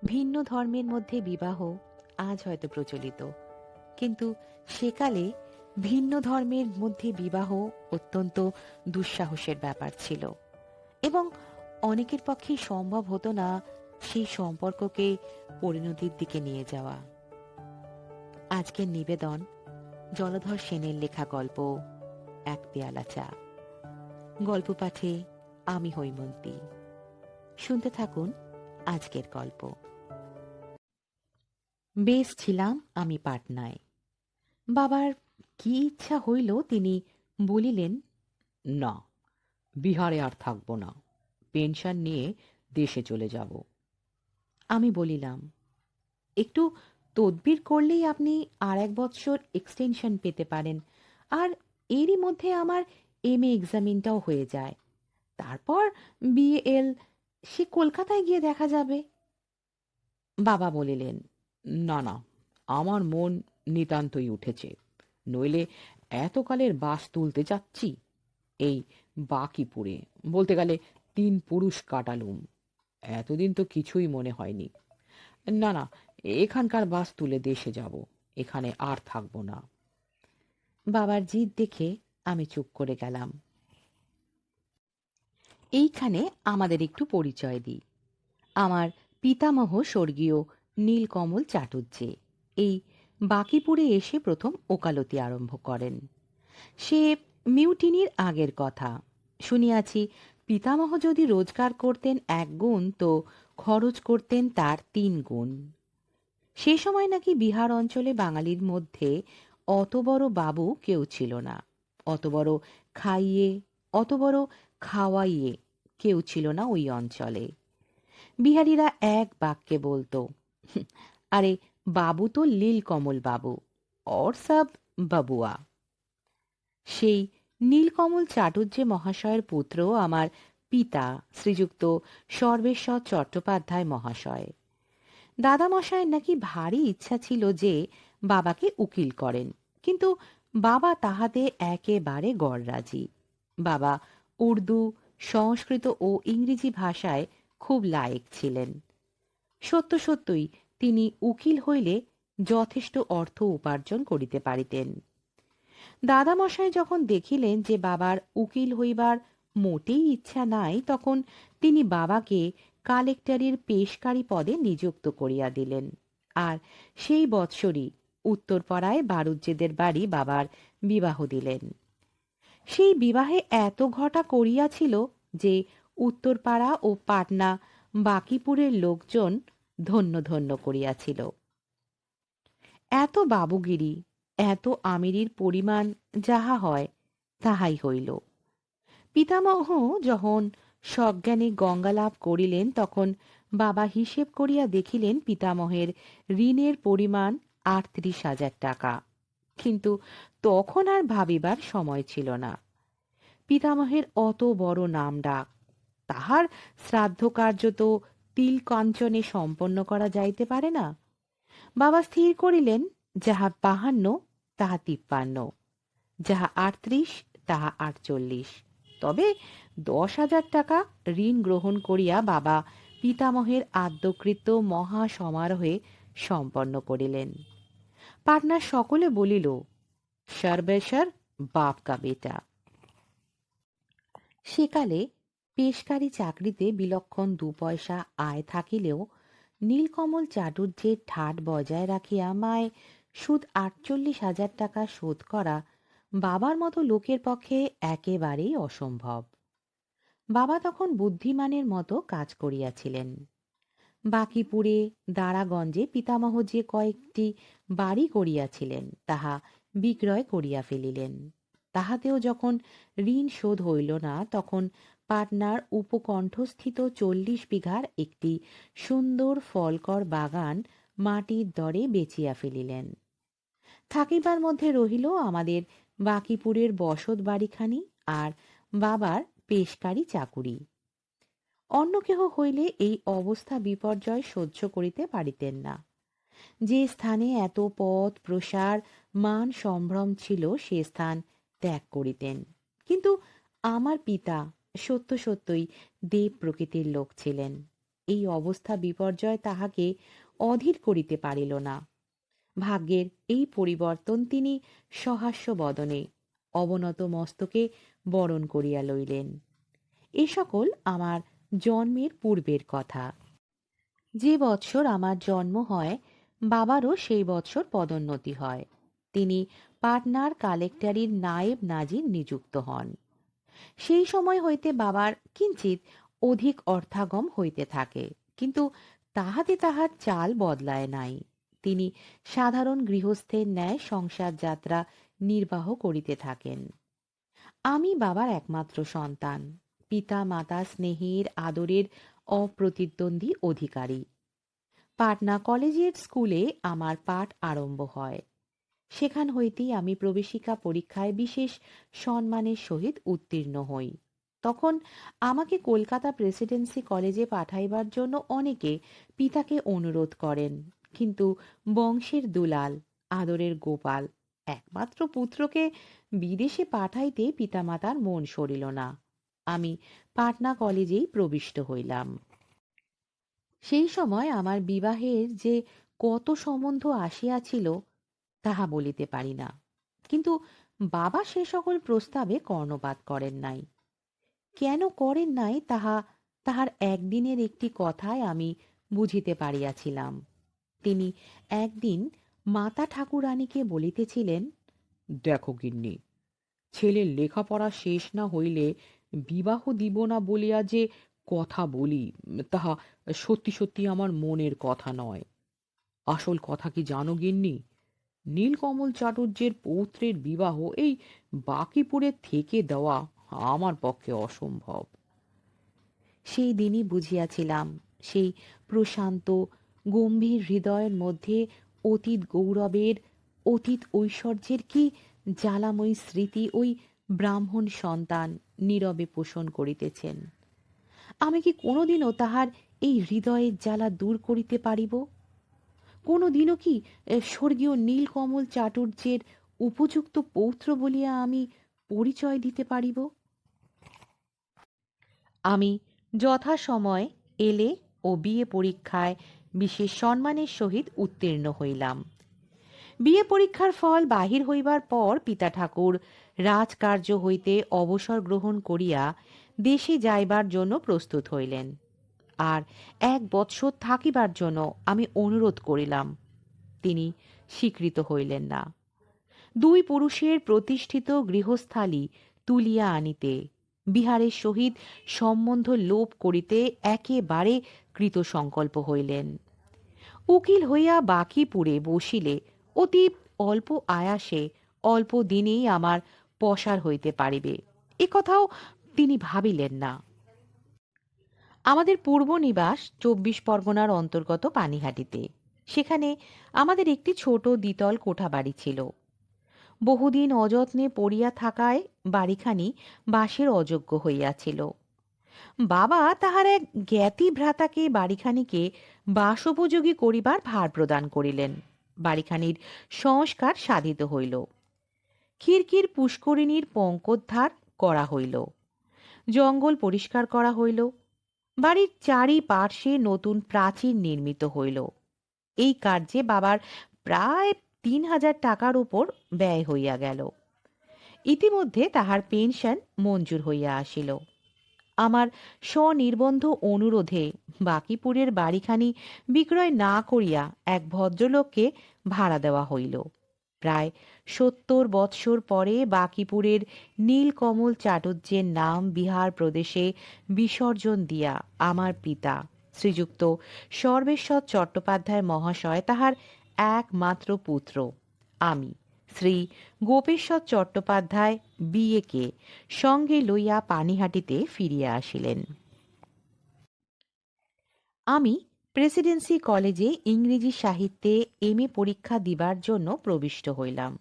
ভিন্ন ধর্মের মধ্যে বিবাহ আজ হয়তো প্রচলিত, কিন্তু সেকালে ভিন্ন ধর্মের মধ্যে বিবাহ অত্যন্ত দুঃসাহসের ব্যাপার ছিল এবং অনেকের পক্ষেই সম্ভব হতো না সেই সম্পর্ককে পরিণতির দিকে নিয়ে যাওয়া। আজকের নিবেদন জলধর সেনের লেখা গল্প এক পেয়ালা চা। গল্প পাঠে আমি হৈমন্তী। শুনতে থাকুন আজকের গল্প। বেশ ছিলাম আমি পাটনায়। বাবার কি ইচ্ছা হইল, তিনি বলিলেন, না, বিহারে আর থাকব না। পেনশন নিয়ে দেশে চলে যাব। আমি বলিলাম, একটু তদবির করলেই আপনি আর 1 বৎসর এক্সটেনশন পেতে পারেন, আর এরই মধ্যে আমার এমএ এক্সামিনটাও হয়ে যায়। তারপর বিএল, সে কলকাতায় গিয়ে দেখা যাবে। বাবা বলিলেন, না না, আমার মন নিতান্তই উঠেছে। নইলে এতকালের বাস তুলতে যাচ্ছি। এই বাকিপুরে বলতে গেলে 3 পুরুষ কাটালুম। এতদিন তো কিছুই মনে হয়নি। না না, এখানকার বাস তুলে দেশে যাব। এখানে আর থাকব না। বাবার জিদ দেখে আমি চুপ করে গেলাম। এইখানে আমাদের একটু পরিচয় দিই। আমার পিতামহ স্বর্গীয় নীলকমল চাটুর্যে এই বাকিপুরে এসে প্রথম ওকালতি আরম্ভ করেন। সে মিউটিনির আগের কথা। শুনিয়াছি পিতামহ যদি রোজগার করতেন 1 গুণ, তো খরচ করতেন তার 3 গুণ। সে সময় নাকি বিহার অঞ্চলে বাঙালির মধ্যে অত বড় বাবু কেউ ছিল না, অত বড় খাইয়ে, অত বড় খাওয়াইয়ে কেউ ছিল না ওই অঞ্চলে। বিহারীরা এক বাক্যে বলতো, আরে বাবু তো নীলকমল বাবু, और सब বাবুয়া। সেই নীলকমল চাটুর্যে মহাশয়ের পুত্র আমার পিতা শ্রীযুক্ত সর্বেশ্বর চট্টোপাধ্যায় মহাশয়। দাদামশায়ের নাকি ভারী ইচ্ছা ছিল যে বাবাকে উকিল করেন, কিন্তু বাবা তাহাতে একেবারে গড়রাজি। বাবা উর্দু, সংস্কৃত ও ইংরেজি ভাষায় খুব লায়েক ছিলেন। সত্য সত্যই তিনি উকিল হইলে যথেষ্ট অর্থ উপার্জন করিতে পারিতেন। দাদামশাই যখন দেখিলেন যে বাবার উকিল হইবার মোটেই ইচ্ছা নাই, তখন তিনি বাবাকে কালেক্টরের পেশকারী পদে নিযুক্ত করিয়া দিলেন। আর সেই বৎসরই উত্তরপাড়ায় বারুজ্যেদের বাড়ি বাবার বিবাহ দিলেন। সেই বিবাহে এত ঘটা করিয়াছিল যে উত্তরপাড়া ও পাটনা বাকিপুরের লোকজন ধন্য ধন্য করিয়াছিল। এত বাবুগিরি, এত আমিরির পরিমাণ যাহা হয় তাহাই হইল। পিতামহ যখন সজ্ঞানে গঙ্গালাভ করিলেন, তখন বাবা হিসেব করিয়া দেখিলেন পিতামহের ঋণের পরিমাণ 38,000 টাকা। কিন্তু তখন আর ভাবিবার সময় ছিল না। পিতামহের অত বড় নাম ডাক, তাহার শ্রাদ্ধ কার্য তো তিল কাঞ্চনে সম্পন্ন করা যাইতে পারে না। বাবা স্থির করিলেন, যাহা 52 তাহা 53, যাহা 38 তাহা 48, তবে 10,000 টাকা ঋণ গ্রহণ করিয়া বাবা পিতামহের আদ্যকৃত্য মহা সমারোহে সম্পন্ন করিলেন। পাটনার সকলে বলিল, সর্বেশ্বর বাপ কা বেটা। সেকালে পেশকারী চাকরিতে বিলক্ষণ 2 পয়সা আয় থাকিলেও নীলকমল চাটুর্যের ঠাট বজায় রাখিয়া মায় সুদ 48,000 টাকা শোধ করা বাবার মতো লোকের পক্ষে একেবারেই অসম্ভব। বাবা তখন বুদ্ধিমানের মতো কাজ করিয়াছিলেন। বাকিপুরে দারাগঞ্জে পিতামহ যে কয়েকটি বাড়ি করিয়াছিলেন তাহা বিক্রয় করিয়া ফেলিলেন। তাহাতেও যখন ঋণ শোধ হইল না, তখন পাটনার উপকণ্ঠস্থিত 40 বিঘার একটি সুন্দর ফলকর বাগান মাটির দরে বেচিয়া ফেলিলেন। থাকিবার মধ্যে রহিল আমাদের বাকিপুরের বসত বাড়িখানি আর বাবার পেশকারী চাকুরি। অন্য কেহ হইলে এই অবস্থা বিপর্যয় সহ্য করিতে পারিতেন না। যে স্থানে এত পথ প্রসার মান সম্ভ্রম ছিল, সে স্থান ত্যাগ করিতেন। কিন্তু আমার পিতা সত্য সত্যই দেব প্রকৃতির লোক ছিলেন। এই অবস্থা বিপর্যয় তাহাকে অধীর করিতে পারিল না। ভাগ্যের এই পরিবর্তন তিনি সহাস্য বদনে অবনত মস্তকে বরণ করিয়া লইলেন। এ সকল আমার জন্মের পূর্বের কথা। যে বৎসর আমার জন্ম হয়, বাবারও সেই বৎসর পদোন্নতি হয়। তিনি পাটনার কালেক্টরির নায়েব নাজির নিযুক্ত হন। সেই সময় হইতে বাবার কিঞ্চিত অধিক অর্থাগম হইতে থাকে, কিন্তু তাহাতে তাহার চাল বদলায় নাই। তিনি সাধারণ গৃহস্থের ন্যায় সংসার যাত্রা নির্বাহ করিতে থাকেন। আমি বাবার একমাত্র সন্তান, পিতা মাতা স্নেহের আদরের অপ্রতিদ্বন্দ্বী অধিকারী। পাটনা কলেজের স্কুলে আমার পাঠ আরম্ভ হয়। সেখান হইতেই আমি প্রবেশিকা পরীক্ষায় বিশেষ সম্মানের সহিত উত্তীর্ণ হই। তখন আমাকে কলকাতা প্রেসিডেন্সি কলেজে পাঠাইবার জন্য অনেকে পিতাকে অনুরোধ করেন, কিন্তু বংশের দুলাল, আদরের গোপাল, একমাত্র পুত্রকে বিদেশে পাঠাইতে পিতামাতার মন সরিল না। আমি পাটনা কলেজেই প্রবিষ্ট হইলাম। সেই সময় আমার বিবাহের যে কত সম্বন্ধ আসিয়াছিল তাহা বলিতে পারি না, কিন্তু বাবা সে সকল প্রস্তাবে কর্ণপাত করেন নাই। কেন করেন নাই তাহা তাহার একদিনের একটি কথায় আমি বুঝিতে পারিয়াছিলাম। তিনি একদিন মাতা ঠাকুরানীকে বলিতেছিলেন, দেখো গিন্নি, ছেলের লেখাপড়া শেষ না হইলে বিবাহ দিব না বলিয়া যে কথা বলি, তাহা সত্যি সত্যি আমার মনের কথা নয়। আসল কথা কি জানো গিন্নি? নীলকমল চাটুর্যের পৌত্রের বিবাহ এই বাকিপুরে থেকে দেওয়া আমার পক্ষে অসম্ভব। সেই দিনই বুঝিয়াছিলাম সেই প্রশান্ত গম্ভীর হৃদয়ের মধ্যে অতীত গৌরবের, অতীত ঐশ্বর্যের কি জ্বালাময়ী স্মৃতি ওই ব্রাহ্মণ সন্তান নীরবে পোষণ করিতেছেন। আমি কি কোনোদিনও তাহার এই হৃদয়ের জ্বালা দূর করিতে পারিব? কোনোদিনও কি স্বর্গীয় নীলকমল চাটুর্যের উপযুক্ত পৌত্র বলিয়া আমি পরিচয় দিতে পারিব? আমি যথাসময়ে এলে ও বিএ পরীক্ষায় বিশেষ সম্মানের সহিত উত্তীর্ণ হইলাম। বিএ পরীক্ষার ফল বাহির হইবার পর পিতা ঠাকুর রাজকার্য হইতে অবসর গ্রহণ করিয়া দেশে যাইবার জন্য প্রস্তুত হইলেন। আর 1 বৎসর থাকিবার জন্য আমি অনুরোধ করিলাম। তিনি স্বীকৃত হইলেন না। 2 পুরুষের প্রতিষ্ঠিত গৃহস্থালী তুলিয়া আনিতে, বিহারের সহিত সম্বন্ধ লোপ করিতে একেবারে কৃতসংকল্প হইলেন। উকিল হইয়া বাকিপুরে বসিলে অতি অল্প আয়াসে অল্প দিনেই আমার পসার হইতে পারিবে, এ কথাও তিনি ভাবিলেন না। আমাদের পূর্ব নিবাস 24 পরগনার অন্তর্গত পানিহাটিতে। সেখানে আমাদের একটি ছোট দ্বিতল কোঠা বাড়ি ছিল। বহুদিন অযত্নে পড়িয়া থাকায় বাড়িখানি বাসের অযোগ্য হইয়াছিল। বাবা তাহার এক জ্ঞাতি ভ্রাতাকে বাড়িখানিকে বাসোপযোগী করিবার ভার প্রদান করিলেন। বাড়িখানির সংস্কার সাধিত হইল। খিড়কির পুষ্করিণীর পঙ্কোদ্ধার করা হইল। জঙ্গল পরিষ্কার করা হইল। বাড়ির চারি পার্শ্বে নতুন প্রাচীর নির্মিত হইল। এই কার্যে বাবার প্রায় 3000 টাকার উপর ব্যয় হইয়া গেল। ইতিমধ্যে তাহার পেনশন মঞ্জুর হইয়া আসিল। আমার স্বনির্বন্ধ অনুরোধে বাকিপুরের বাড়িখানি বিক্রয় না করিয়া এক ভদ্রলোককে ভাড়া দেওয়া হইল। প্রায় 70 বৎসর পরে বাকিপুরের নীলকমল চাটুর্যের নাম বিহার প্রদেশে বিসর্জন দিয়া আমার পিতা শ্রীযুক্ত সর্বেশ্বর চট্টোপাধ্যায় মহাশয় তাহার একমাত্র পুত্র আমি শ্রী গোপেশ্বর চট্টোপাধ্যায় বিএকে সঙ্গে লইয়া পানিহাটিতে ফিরিয়া আসিলেন। আমি প্রেসিডেন্সি কলেজে ইংরেজি সাহিত্যে এমএ পরীক্ষা দিবার জন্য প্রবিষ্ট হইলাম।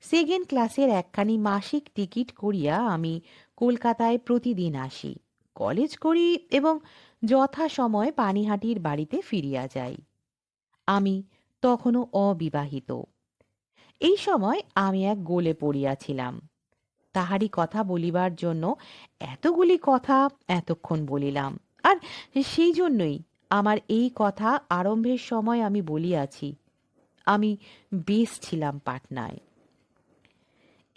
সেকেন্ড ক্লাসের একখানি মাসিক টিকিট করিয়া আমি কলকাতায় প্রতিদিন আসি, কলেজ করি এবং যথাসময়ে পানিহাটির বাড়িতে ফিরিয়া যাই। আমি তখনও অবিবাহিত। এই সময় আমি এক গোলে পড়িয়াছিলাম। তাহারই কথা বলিবার জন্য এতগুলি কথা এতক্ষণ বলিলাম, আর সেই জন্যই আমার এই কথা আরম্ভের সময় আমি বলিয়াছি, আমি বেশ ছিলাম পাটনায়।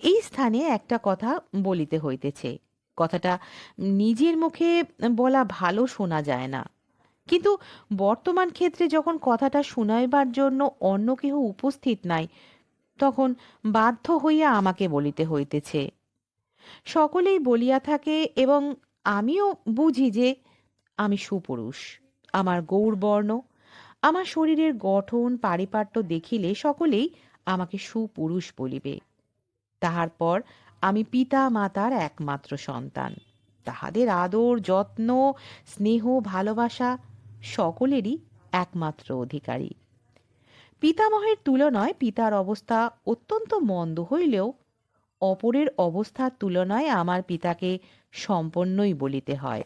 এই স্থানে একটা কথা বলিতে হইতেছে। কথাটা নিজের মুখে বলা ভালো শোনা যায় না, কিন্তু বর্তমান ক্ষেত্রে যখন কথাটা শুনাইবার জন্য অন্য কেহ উপস্থিত নাই, তখন বাধ্য হইয়া আমাকে বলিতে হইতেছে। সকলেই বলিয়া থাকে এবং আমিও বুঝি যে আমি সুপুরুষ। আমার গৌরবর্ণ, আমার শরীরের গঠন পারিপাট্য দেখিলে সকলেই আমাকে সুপুরুষ বলিবে। তাহার পর আমি পিতা মাতার একমাত্র সন্তান। তাহাদের আদর যত্ন স্নেহ ভালোবাসা সকলেরই একমাত্র অধিকারী। পিতামহের তুলনায় পিতার অবস্থা অত্যন্ত মন্দ হইলেও অপরের অবস্থার তুলনায় আমার পিতাকে সম্পন্নই বলিতে হয়।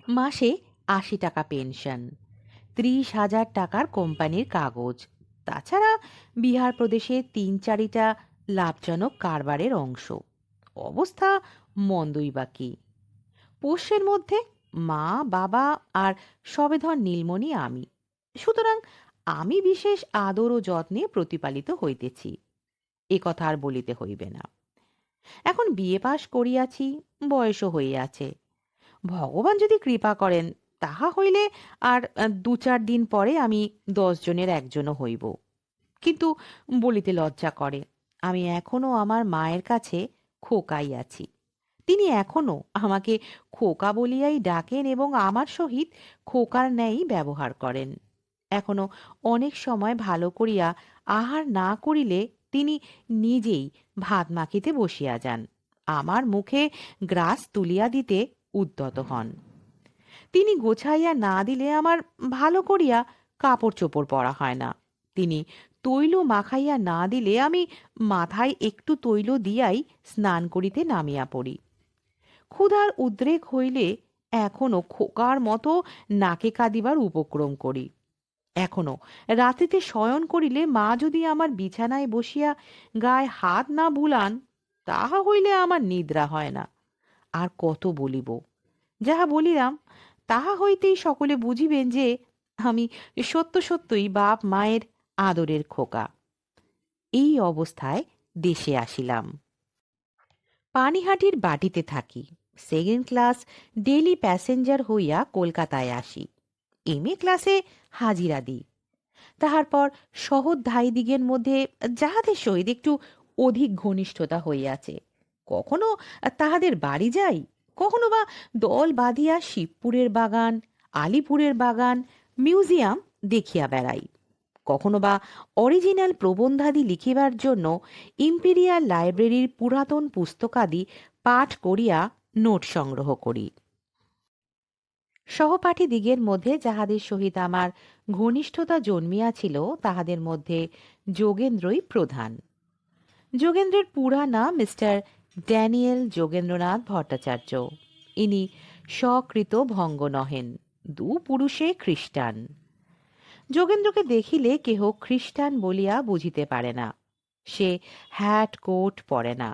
মাসে ৮০ টাকা পেনশন, ৩০,০০০ টাকার কোম্পানির কাগজ, তাছাড়া বিহার প্রদেশে ৩-৪টা লাভজনক কারবারের অংশ। অবস্থা মন্দই বা কি। পোষ্যের মধ্যে মা বাবা আর সবেধন নীলমণি আমি। সুতরাং আমি বিশেষ আদর ও যত্নে প্রতিপালিত হইতেছি, এ কথা আর বলিতে হইবে না। এখন বিয়ে পাশ করিয়াছি, বয়সও হইয়াছে। ভগবান যদি কৃপা করেন তাহা হইলে আর ২-৪ দিন পরে আমি ১০ জনের একজনও হইব। কিন্তু বলিতে লজ্জা করে, আমি এখনো আমার মায়ের কাছে খোকাই আছি। তিনি এখনো আমাকে খোকা বলিয়াই ডাকেন এবং আমার সহিত খোকার ন্যায়ই ব্যবহার করেন। এখনো অনেক সময় ভালো করিয়া আহার না করিলে তিনি নিজেই ভাত মাখিতে বসিয়া যান, আমার মুখে গ্রাস তুলিয়া দিতে উদ্যত হন। তিনি গোছাইয়া না দিলে আমার ভালো করিয়া কাপড় চোপড় পরা হয় না। তিনি তৈল মাখাইয়া না দিলে আমি মাথায় একটু তৈল দিয়াই স্নান করিতে নামিয়া পড়ি। ক্ষুধার উদ্রেক হইলে এখনো খোকার মতো নাকে কাঁদিবার উপক্রম করি। এখনো রাত্রিতে শয়ন করিলে মা যদি আমার বিছানায় বসিয়া গায়ে হাত না বুলান, তাহা হইলে আমার নিদ্রা হয় না। আর কত বলিব? যাহা বলিলাম তাহা হইতেই সকলে বুঝিবেন যে আমি সত্য সত্যই বাপ মায়ের আদরের খোকা। এই অবস্থায় দেশে আসিলাম। পানিহাটির বাটিতে থাকি। সেকেন্ড ক্লাস ডেইলি প্যাসেঞ্জার হইয়া কলকাতায় আসি। এম.এ ক্লাসে হাজিরা দিই। তাহার পর সহোদ্ধায়ীদিগের মধ্যে যাহাদের সহিত একটু অধিক ঘনিষ্ঠতা হইয়াছে, কখনো তাহাদের বাড়ি যাই, কখনো বা দল বাঁধিয়া শিবপুরের বাগান, আলিপুরের বাগান, মিউজিয়াম দেখিয়া বেড়াই। কখনো বা অরিজিনাল প্রবন্ধাদি লিখিবার জন্য ইম্পেরিয়াল লাইব্রেরির পুরাতন পুস্তকাদি পাঠ করিয়া নোট সংগ্রহ করি। সহপাঠীদিগের মধ্যে যাহাদের সহিত আমার ঘনিষ্ঠতা জন্মিয়াছিল তাহাদের মধ্যে যোগেন্দ্রই প্রধান। যোগেন্দ্রের পুরা নাম মিস্টার ড্যানিয়েল যোগেন্দ্রনাথ ভট্টাচার্য। ইনি স্বকৃত ভঙ্গ নহেন, দু পুরুষে খ্রিস্টান। যোগেন্দ্রকে দেখিলে কেহ খ্রিস্টান বলিয়া বুঝিতে পারে না। সে হ্যাট কোট পরে না।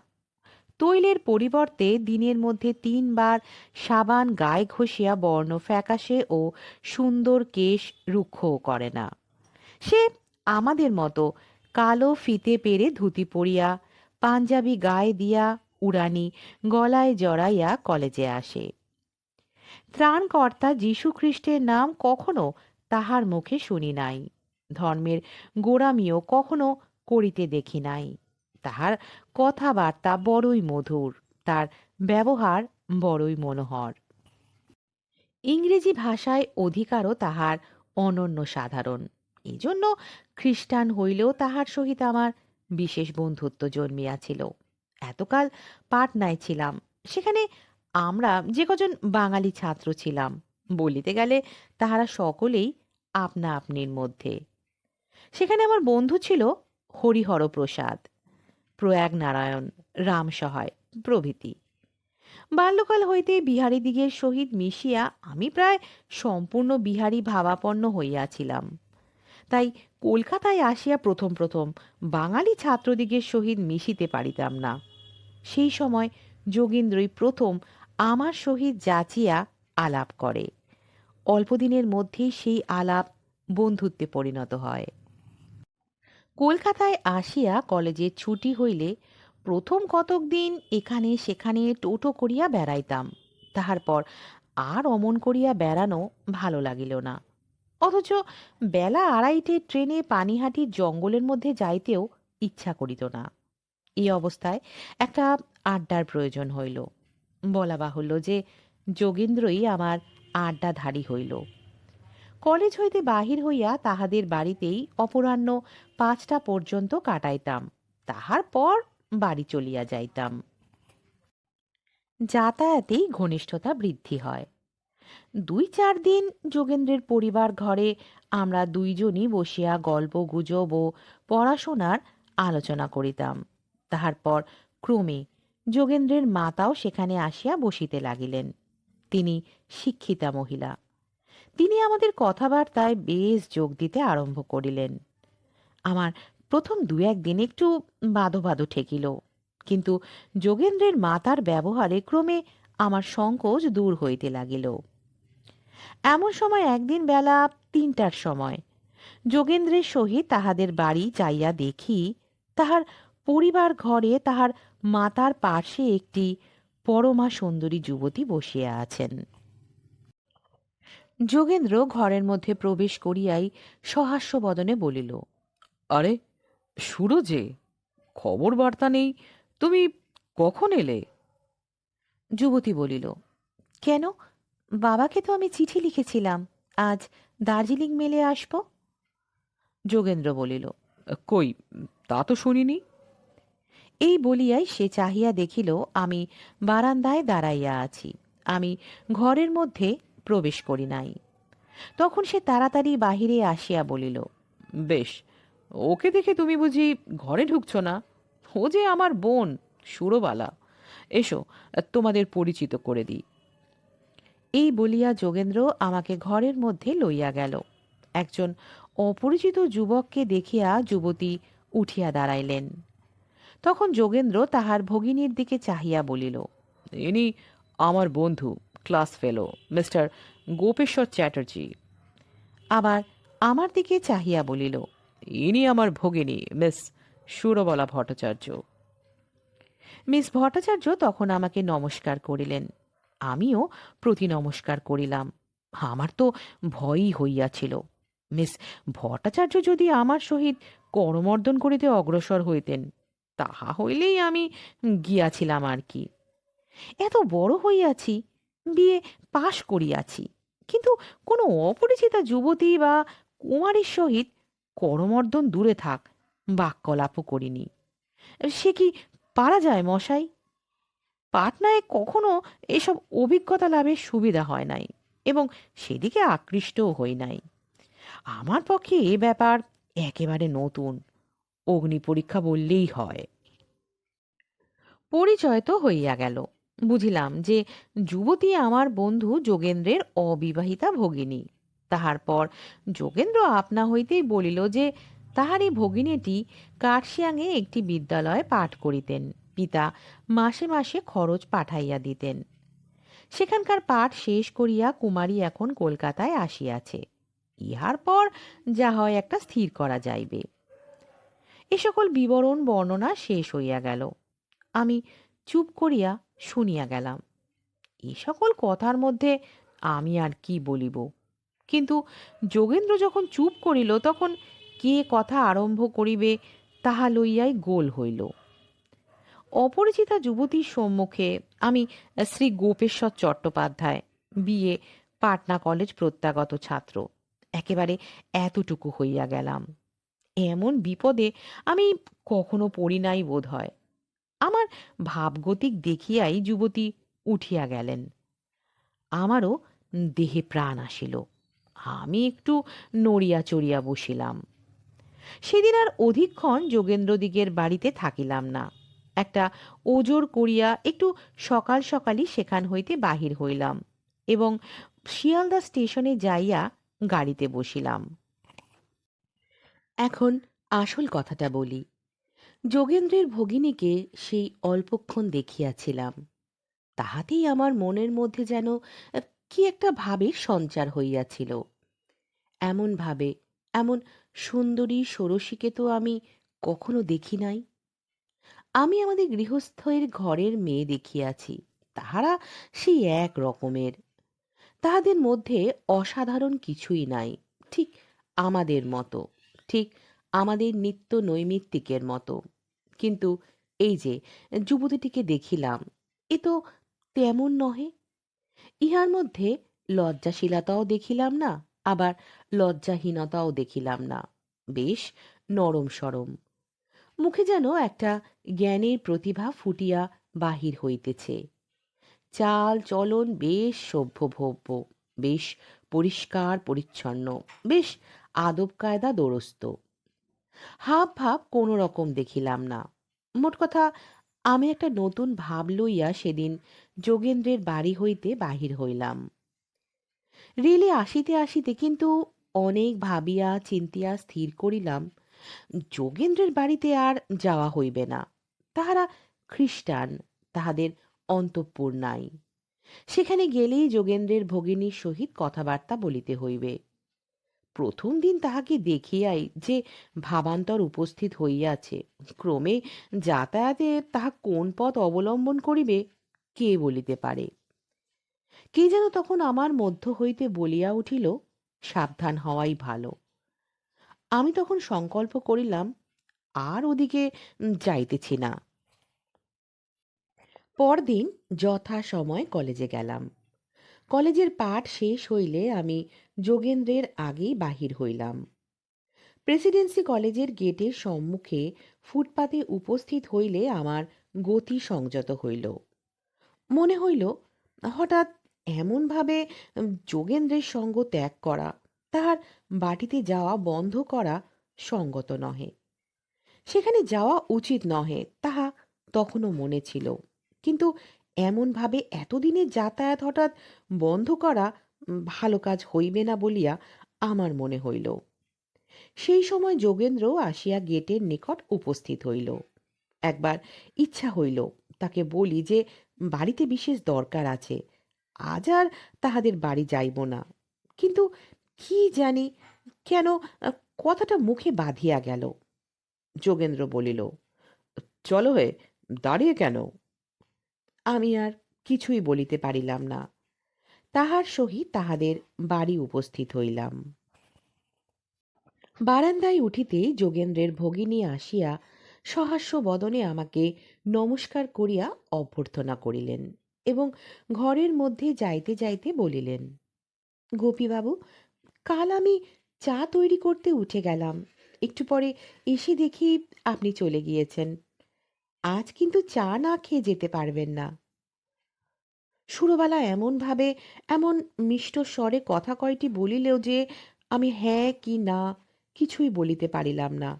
তৈলের পরিবর্তে দিনের মধ্যে ৩ বার সাবান গায়ে ঘষিয়া বর্ণ ফ্যাকাশে ও সুন্দর কেশ রুক্ষও করে না। সে আমাদের মতো কালো ফিতে পেরে ধুতি পরিয়া, পাঞ্জাবি গায়ে দিয়া, উড়ানি গলায় জড়াইয়া কলেজে আসে। ত্রাণকর্তা যীশুখ্রিস্টের নাম কখনো তাহার মুখে শুনি নাই। ধর্মের গোঁড়ামিও কখনো করিতে দেখি নাই। তাহার কথাবার্তা বড়ই মধুর, তার ব্যবহার বড়ই মনোহর। ইংরেজি ভাষায় অধিকারও তাহার অনন্য সাধারণ। এজন্য খ্রিস্টান হইলেও তাহার সহিত আমার বিশেষ বন্ধুত্ব জন্মিয়াছিল। এতকাল পাটনায় ছিলাম, সেখানে আমরা যে কজন বাঙালি ছাত্র ছিলাম, বলিতে গেলে তাহারা সকলেই আপনা আপনির মধ্যে। সেখানে আমার বন্ধু ছিল হরিহর প্রসাদ, প্রয়াগ নারায়ণ, রামসহায় প্রভৃতি। বাল্যকাল হইতে বিহারীদিগের সহিত মিশিয়া আমি প্রায় সম্পূর্ণ বিহারী ভাবাপন্ন হইয়াছিলাম। তাই কলকাতায় আসিয়া প্রথম প্রথম বাঙালি ছাত্রদিগের সহিত মিশিতে পারিতাম না। সেই সময় যোগেন্দ্রই প্রথম আমার সহিত যাচিয়া আলাপ করে। অল্পদিনের মধ্যেই সেই আলাপ বন্ধুত্বে পরিণত হয়। কলকাতায় আসিয়া কলেজের ছুটি হইলে প্রথম কতক দিন এখানে সেখানে টোটো করিয়া বেড়াইতাম। তাহার পর আর অমন করিয়া বেড়ানো ভালো লাগিল না। অথচ বেলা আড়াইটে ট্রেনে পানিহাটির জঙ্গলের মধ্যে যাইতেও ইচ্ছা করিত না। এই অবস্থায় একটা আড্ডার প্রয়োজন হইল। বলা বাহুল্য যে যোগেন্দ্রই আমার আড্ডাধারী হইল। কলেজ হইতে বাহির হইয়া তাহাদের বাড়িতেই অপরাহ্ন ৫টা পর্যন্ত কাটাইতাম। তাহার পর বাড়ি চলিয়া যাইতাম। যাতায়াতেই ঘনিষ্ঠতা বৃদ্ধি হয়। ২-৪ দিন যোগেন্দ্রের পরিবার ঘরে আমরা দুইজনই বসিয়া গল্প গুজব ও পড়াশোনার আলোচনা করিতাম। তাহার পর ক্রমে যোগেন্দ্রের মাতাও সেখানে আসিয়া বসিতে লাগিলেন। তিনি শিক্ষিতা মহিলা। তিনি আমাদের কথাবার্তায় বেশ যোগ দিতে আরম্ভ করিলেন। আমার প্রথম ২-১ দিন একটু বাদো বাদো ঠেকিল, কিন্তু যোগেন্দ্রের মাতার ব্যবহারে ক্রমে আমার সংকোচ দূর হইতে লাগিল। এমন সময় একদিন বেলা ৩টার সময় যোগেন্দ্রের সহিত তাহাদের বাড়ি যাইয়া দেখি, তাহার পরিবার ঘরে তাহার মাতার পার্শ্বে একটি পরমা সুন্দরী যুবতী বসিয়া আছেন। যোগেন্দ্র ঘরের মধ্যে প্রবেশ করিয়াই সহাস্য বদনে বলিল, আরে, সুরজে, খবর বার্তা নেই, তুমি কখন এলে? যুবতী বলিল, কেন, বাবাকে তো আমি চিঠি লিখেছিলাম আজ দার্জিলিং মেলে আসব। যোগেন্দ্র বলিল, কই, তা তো শুনিনি। এই বলিয়াই সে চাহিয়া দেখিল আমি বারান্দায় দাঁড়াইয়া আছি। আমি ঘরের মধ্যে প্রবেশ করি নাই। তখন সে তাড়াতাড়ি বাহিরে আসিয়া বলিল, বেশ, ওকে দেখে তুমি বুঝি ঘরে ঢুকছো না? ও যে আমার বোন সুরবালা। এসো, তোমাদের পরিচিত করে দিই। এই বলিয়া যোগেন্দ্র আমাকে ঘরের মধ্যে লইয়া গেল। একজন অপরিচিত যুবককে দেখিয়া যুবতী উঠিয়া দাঁড়াইলেন। তখন যোগেন্দ্র তাহার ভগিনীর দিকে চাহিয়া বলিল, ইনি আমার বন্ধু, ক্লাস ফেলো, মিস্টার গোপেশ্বর চ্যাটার্জি। আবার আমার দিকে চাহিয়া বলিল, ইনি আমার ভগিনী, মিস সুরবালা ভট্টাচার্য। মিস ভট্টাচার্য তখন আমাকে নমস্কার করিলেন। আমিও প্রতি নমস্কার করিলাম। আমার তো ভয়ই হইয়াছিল। মিস ভট্টাচার্য যদি আমার সহিত করমর্দন করিতে অগ্রসর হইতেন, তাহা হইলেই আমি গিয়াছিলাম আর কি। এত বড় হইয়াছি, বিয়ে পাশ করিয়াছি, কিন্তু কোনো অপরিচিতা যুবতী বা কুমারীর সহিত করমর্দন দূরে থাক, বাক্যলাপও করিনি। সে কি পারা যায় মশাই? পাটনায় কখনো এসব অভিজ্ঞতা লাভের সুবিধা হয় নাই এবং সেদিকে আকৃষ্টও হই নাই। আমার পক্ষে এ ব্যাপার একেবারে নতুন, অগ্নি পরীক্ষা বললেই হয়। পরিচয় তো হইয়া গেল। বুঝিলাম যে যুবতী আমার বন্ধু যোগেন্দ্রের অবিবাহিতা ভগিনী। তাহার পর যোগেন্দ্র আপনা হইতেই বলিল যে তাহারই ভগিনীটি কার্শিয়াঙে একটি বিদ্যালয়ে পাঠ করিতেন। পিতা মাসে মাসে খরচ পাঠাইয়া দিতেন। সেখানকার পাঠ শেষ করিয়া কুমারী এখন কলকাতায় আসিয়াছে। ইহার পর যা হয় একটা স্থির করা যাইবে। এ সকল বিবরণ বর্ণনা শেষ হইয়া গেল। আমি চুপ করিয়া শুনিয়া গেলাম। এ সকল কথার মধ্যে আমি আর কি বলিব? কিন্তু যোগেন্দ্র যখন চুপ করিল, তখন কে কথা আরম্ভ করিবে তাহা লইয়াই গোল হইল। অপরিচিতা যুবতীর সম্মুখে আমি শ্রী গোপেশ্বর চট্টোপাধ্যায়, বিএ, পাটনা কলেজ প্রত্যাগত ছাত্র, একেবারে এতটুকু হইয়া গেলাম। এমন বিপদে আমি কখনো পড়ি নাই বোধ হয়। আমার ভাবগতিক দেখিয়াই যুবতী উঠিয়া গেলেন। আমারও দেহে প্রাণ আসিল। আমি একটু নড়িয়া চড়িয়া বসিলাম। সেদিন আর অধিকক্ষণ যোগেন্দ্রদিগের বাড়িতে থাকিলাম না। একটা ওজর করিয়া একটু সকাল সকালই সেখান হইতে বাহির হইলাম এবং শিয়ালদা স্টেশনে যাইয়া গাড়িতে বসিলাম। এখন আসল কথাটা বলি। যোগেন্দ্রের ভগিনীকে সেই অল্পক্ষণ দেখিয়াছিলাম। তাহাতেই আমার মনের মধ্যে যেন কি একটা ভাবের সঞ্চার হইয়াছিল। এমন ভাবে, এমন সুন্দরী ষোড়শীকে তো আমি কখনো দেখি নাই। আমি আমাদের গৃহস্থের ঘরের মেয়ে দেখিয়াছি, তাহারা সেই এক রকমের। তাহাদের মধ্যে অসাধারণ কিছুই নাই, ঠিক আমাদের মতো, ঠিক আমাদের নিত্য নৈমিত্তিকের মতো। কিন্তু এই যে যুবতীটিকে দেখিলাম, এ তো তেমন নহে। ইহার মধ্যে লজ্জাশীলতাও দেখিলাম না, আবার লজ্জাহীনতাও দেখিলাম না। বেশ নরম সরম, মুখে যেন একটা জ্ঞানের প্রতিভা ফুটিয়া বাহির হইতেছে। চাল চলন বেশ সভ্যভব্য, বেশ পরিষ্কার পরিচ্ছন্ন, বেশ আদব কায়দা দোরস্ত। হাব ভাব কোনো রকম দেখিলাম না। মোট কথা, আমি একটা নতুন ভাব লইয়া সেদিন যোগেন্দ্রের বাড়ি হইতে বাহির হইলাম। রেলে আসিতে আসিতে কিন্তু অনেক ভাবিয়া চিন্তিয়া স্থির করিলাম, যোগেন্দ্রের বাড়িতে আর যাওয়া হইবে না। তাহারা খ্রিস্টান, তাহাদের অন্তঃপুর নাই। সেখানে গেলেই যোগেন্দ্রের ভগিনীর সহিত কথাবার্তা বলিতে হইবে। প্রথম দিন তাহাকে দেখিয়াই যে ভাবান্তর উপস্থিত হইয়াছে, ক্রমে যাতায়াতে তাহা কোন পথ অবলম্বন করিবে কে বলিতে পারে। কে যেন তখন আমার মধ্য হইতে বলিয়া উঠিল, সাবধান হওয়াই ভালো। আমি তখন সংকল্প করিলাম, আর ওদিকে যাইতেছি না। পরদিন যথাসময়ে কলেজে গেলাম। কলেজের পাঠ শেষ হইলে আমি যোগেন্দ্রের আগেই বাহির হইলাম। প্রেসিডেন্সি কলেজের গেটের সম্মুখে ফুটপাতে উপস্থিত হইলে আমার গতি সংযত হইল। মনে হইল, হঠাৎ এমনভাবে যোগেন্দ্রের সঙ্গ ত্যাগ করা, তাহার বাটিতে যাওয়া বন্ধ করা সঙ্গত নহে। সেখানে যাওয়া উচিত নহে তাহা তখনও মনে ছিল, কিন্তু এমনভাবে এতদিনের যাতায়াত হঠাৎ বন্ধ করা ভালো কাজ হইবে না বলিয়া আমার মনে হইল। সেই সময় যোগেন্দ্র আসিয়া গেটের নিকট উপস্থিত হইল। একবার ইচ্ছা হইল তাকে বলি যে বাড়িতে বিশেষ দরকার আছে, আজ আর তাহাদের বাড়ি যাইব না। কিন্তু কি জানি কেন কথাটা মুখে বাঁধিয়া গেল। যোগেন্দ্র বলিল, চলো হে, দাঁড়িয়ে কেন? আমি আর কিছুই বলিতে পারিলাম না। তাহার সহিত তাহাদের বাড়ি উপস্থিত হইলাম। বারান্দায় উঠিতেই যোগেন্দ্রের ভগিনী আসিয়া সহাস্য বদনে আমাকে নমস্কার করিয়া অভ্যর্থনা করিলেন এবং ঘরের মধ্যে যাইতে যাইতে বলিলেন, গোপীবাবু, কাল আমি চা তৈরি করতে উঠে গেলাম, একটু পরে এসে দেখি আপনি চলে গিয়েছেন। আজ কিন্তু চা না খেয়ে যেতে পারবেন না। সুরবালা এমনভাবে, এমন মিষ্ট স্বরে কথা কয়টি বলিলেও যে আমি হ্যাঁ কি না কিছুই বলিতে পারিলাম না।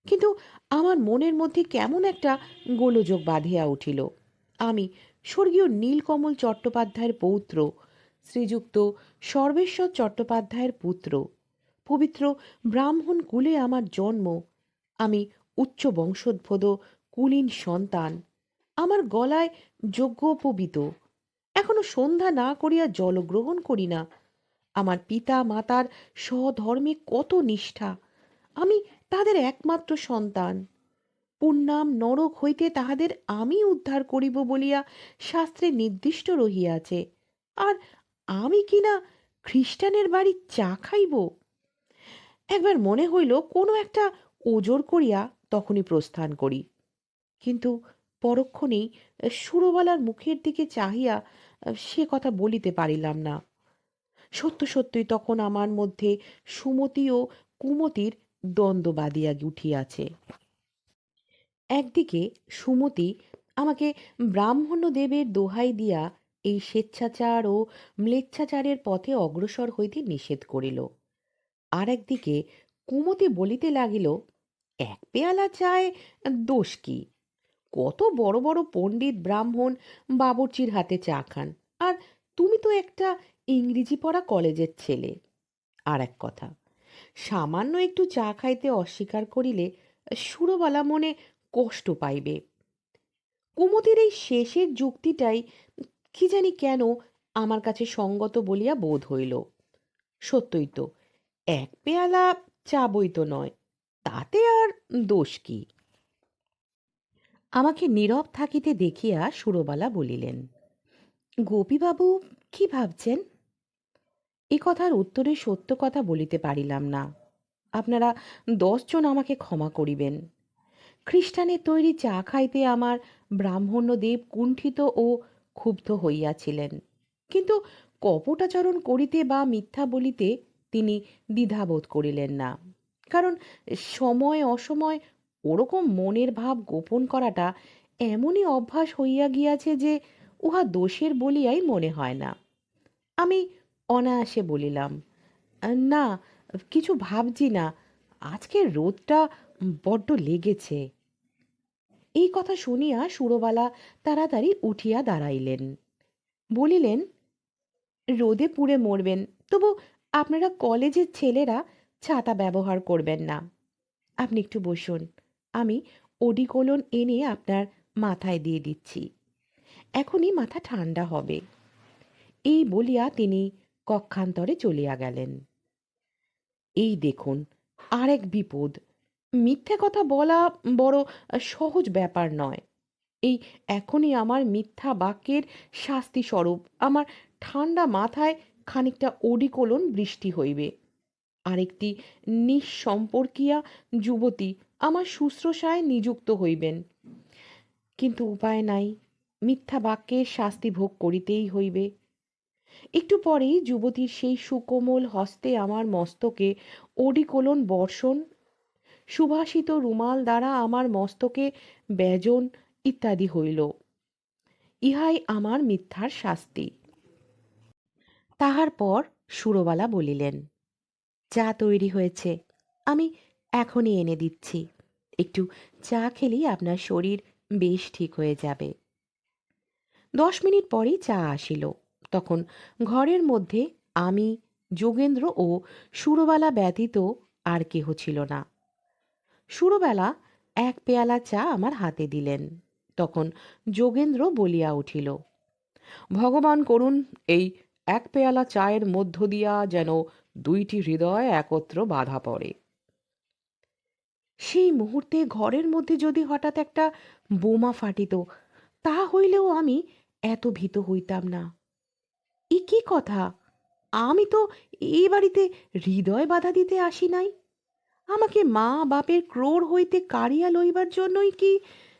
কিন্তু আমার মনের মধ্যে কেমন একটা গোলযোগ বাঁধিয়া উঠিল। আমি স্বর্গীয় নীলকমল চট্টোপাধ্যায়ের পৌত্র, শ্রীযুক্ত সর্বেশ্বর চট্টোপাধ্যায়ের পুত্র। পবিত্র ব্রাহ্মণ কুলে আমার জন্ম। আমি উচ্চ বংশোদ্ভূত কুলীন সন্তান। আমার গলায় যজ্ঞোপবীত। এখনো সন্ধ্যা না করিয়া জলগ্রহণ করি না। আমার পিতা মাতার স্বধর্মে কত নিষ্ঠা। আমি তাহাদের একমাত্র সন্তান। পুণ্যাম নরক হইতে তাহাদের আমি উদ্ধার করিব বলিয়া শাস্ত্রে নির্দিষ্ট রহিয়াছে। আর আমি কিনা খ্রিস্টানের বাড়ি চা খাইব? একবার মনে হইল কোনো একটা ওজর করিয়া তখনই প্রস্থান করি। কিন্তু পরক্ষণেই সুরবালার মুখের দিকে চাহিয়া সে কথা বলিতে পারিলাম না। সত্য সত্যই তখন আমার মধ্যে সুমতি ও কুমতির দ্বন্দ্ব বাঁধিয়া উঠিয়াছে। একদিকে সুমতি আমাকে ব্রাহ্মণ্যদেবের দোহাই দিয়া এই স্বেচ্ছাচার ও ম্লেচ্ছাচারের পথে অগ্রসর হইতে নিষেধ করিল। আর একদিকে কুমতি বলিতে লাগিল, এক পেয়ালা চায় দোষ কি? কত বড় বড় পণ্ডিত ব্রাহ্মণ বাবুর্চির হাতে চা খান, আর তুমি তো একটা ইংরেজি পড়া কলেজের ছেলে। আর এক কথা, সামান্য একটু চা খাইতে অস্বীকার করিলে সুরবালা মনে কষ্ট পাইবে। কুমতির এই শেষের যুক্তিটাই কি জানি কেন আমার কাছে সঙ্গত বলিয়া বোধ হইল। সত্যই তো, এক পেয়ালা চা বই তো নয়, তাতে আর দোষ কি? আমাকে নীরব থাকিতে দেখিয়া সুরবালা বলিলেন, গোপীবাবু, কি ভাবছেন? এ কথার উত্তরে সত্য কথা বলিতে পারিলাম না। আপনারা 10 জন আমাকে ক্ষমা করিবেন। খ্রিস্টানের তৈরি চা খাইতে আমার ব্রাহ্মণ্যদেব কুণ্ঠিত ও ক্ষুব্ধ হইয়াছিলেন, কিন্তু কপটাচরণ করিতে বা মিথ্যা বলিতে তিনি দ্বিধাবোধ করিলেন না। কারণ সময় অসময় ওরকম মনের ভাব গোপন করাটা এমনই অভ্যাস হইয়া গিয়াছে যে উহা দোষের বলিয়াই মনে হয় না। আমি অনায়াসে বলিলাম, না, কিছু ভাবছি না, আজকের রোদটা বড্ড লেগেছে। এই কথা শুনিয়া সুরবালা তাড়াতাড়ি উঠিয়া দাঁড়াইলেন। বলিলেন, রোদে পুড়ে মরবেন, তবু আপনারা কলেজের ছেলেরা ছাতা ব্যবহার করবেন না। আপনি একটু বসুন, আমি ওডিকোলন এনে আপনার মাথায় দিয়ে দিচ্ছি, এখনই মাথা ঠান্ডা হবে। এই বলিয়া তিনি কক্ষান্তরে চলিয়া গেলেন। এই দেখুন, আরেক বিপদ। মিথ্যে কথা বলা বড় সহজ ব্যাপার নয়। এই এখনই আমার মিথ্যা বাক্যের শাস্তি স্বরূপ আমার ঠান্ডা মাথায় খানিকটা ওডিকোলন বৃষ্টি হইবে। আরেকটি নিঃসম্পর্কীয়া যুবতী আমার শুশ্রূষায় নিযুক্ত হইবেন। কিন্তু উপায় নাই, মিথ্যা বাক্যের শাস্তি ভোগ করিতেই হইবে। একটু পরেই যুবতীর সেই সুকোমল হস্তে আমার মস্তকে ওডিকোলন বর্ষণ, সুভাষিত রুমাল দ্বারা আমার মস্তকে ব্যজন ইত্যাদি হইল। ইহাই আমার মিথ্যার শাস্তি। তাহার পর সুরবালা বলিলেন, চা তৈরি হয়েছে, আমি এখনই এনে দিচ্ছি। একটু চা খেলেই আপনার শরীর বেশ ঠিক হয়ে যাবে। 10 মিনিট পরেই চা আসিল। তখন ঘরের মধ্যে আমি, যোগেন্দ্র ও সুরবালা ব্যতীত আর কেহ ছিল না। সুরবালা এক পেয়ালা চা আমার হাতে দিলেন। তখন যোগেন্দ্র বলিয়া উঠিল, ভগবান করুন এই এক পেয়ালা চায়ের মধ্য দিয়া যেন 2টি হৃদয় একত্র বাঁধা পড়ে। সেই মুহূর্তে ঘরের মধ্যে যদি হঠাৎ একটা বোমা ফাটিত, তা হইলেও আমি এত ভীত হইতাম না। এ কি কথা! আমি তো এই বাড়িতে হৃদয় বাধা দিতে আসি নাই। আমাকে মা বাপের ক্রোড় হইতে কাড়িয়া লইবার জন্যই কি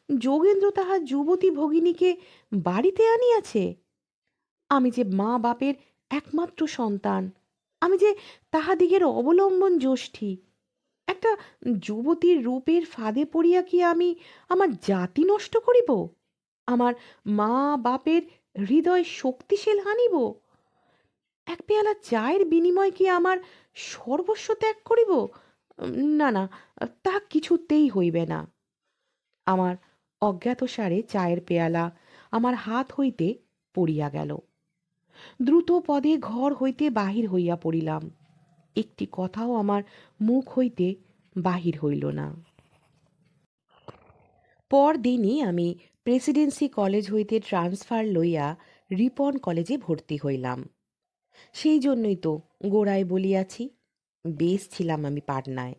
যোগেন্দ্র তাহার যুবতী ভগিনীকে বাড়িতে আনিয়াছে? আমি যে মা বাপের একমাত্র সন্তান, আমি যে তাহাদিগের অবলম্বন জ্যোষ্ঠী, একটা যুবতীর রূপের ফাঁদে পড়িয়া কি আমি আমার জাতি নষ্ট করিব? আমার মা বাপের হৃদয় শক্তিশীল হানিব? এক পেয়ালা চায়ের বিনিময়ে কি আমার সর্বস্ব ত্যাগ করিব? না, না, তা কিছুতেই হইবে না। আমার অজ্ঞাতসারে চায়ের পেয়ালা আমার হাত হইতে পড়িয়া গেল। দ্রুত পদে ঘর হইতে বাহির হইয়া পড়িলাম। একটি কথাও আমার মুখ হইতে বাহির হইল না। পরদিনই আমি প্রেসিডেন্সি কলেজ হইতে ট্রান্সফার লইয়া রিপন কলেজে ভর্তি হইলাম। সেই জন্যই তো গোড়ায় বলিয়াছি, বেশ ছিলাম আমি পাটনায়।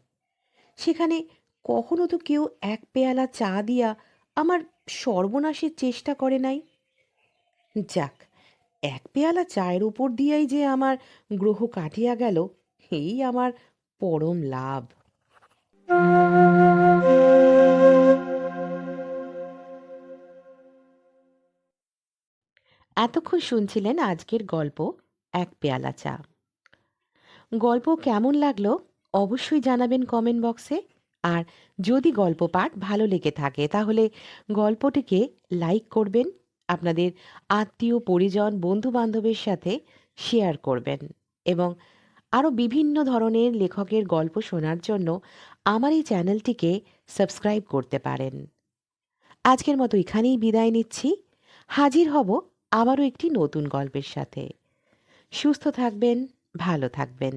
সেখানে কখনো তো কেউ এক পেয়ালা চা দিয়া আমার সর্বনাশের চেষ্টা করে নাই। যাক, এক পেয়ালা চায়ের উপর দিয়াই যে আমার গ্রহ কাটিয়া গেল, এই আমার পরম লাভ। এতক্ষণ শুনছিলেন আজকের গল্প এক পেয়ালা চা। গল্প কেমন লাগলো অবশ্যই জানাবেন কমেন্ট বক্সে। আর যদি গল্প পাঠ ভালো লেগে থাকে তাহলে গল্পটিকে লাইক করবেন, আপনাদের আত্মীয় পরিজন বন্ধু বান্ধবের সাথে শেয়ার করবেন এবং আরও বিভিন্ন ধরনের লেখকের গল্প শোনার জন্য আমার এই চ্যানেলটিকে সাবস্ক্রাইব করতে পারেন। আজকের মতো এখানেই বিদায় নিচ্ছি। হাজির হব আবারও একটি নতুন গল্পের সাথে। সুস্থ থাকবেন, ভালো থাকবেন।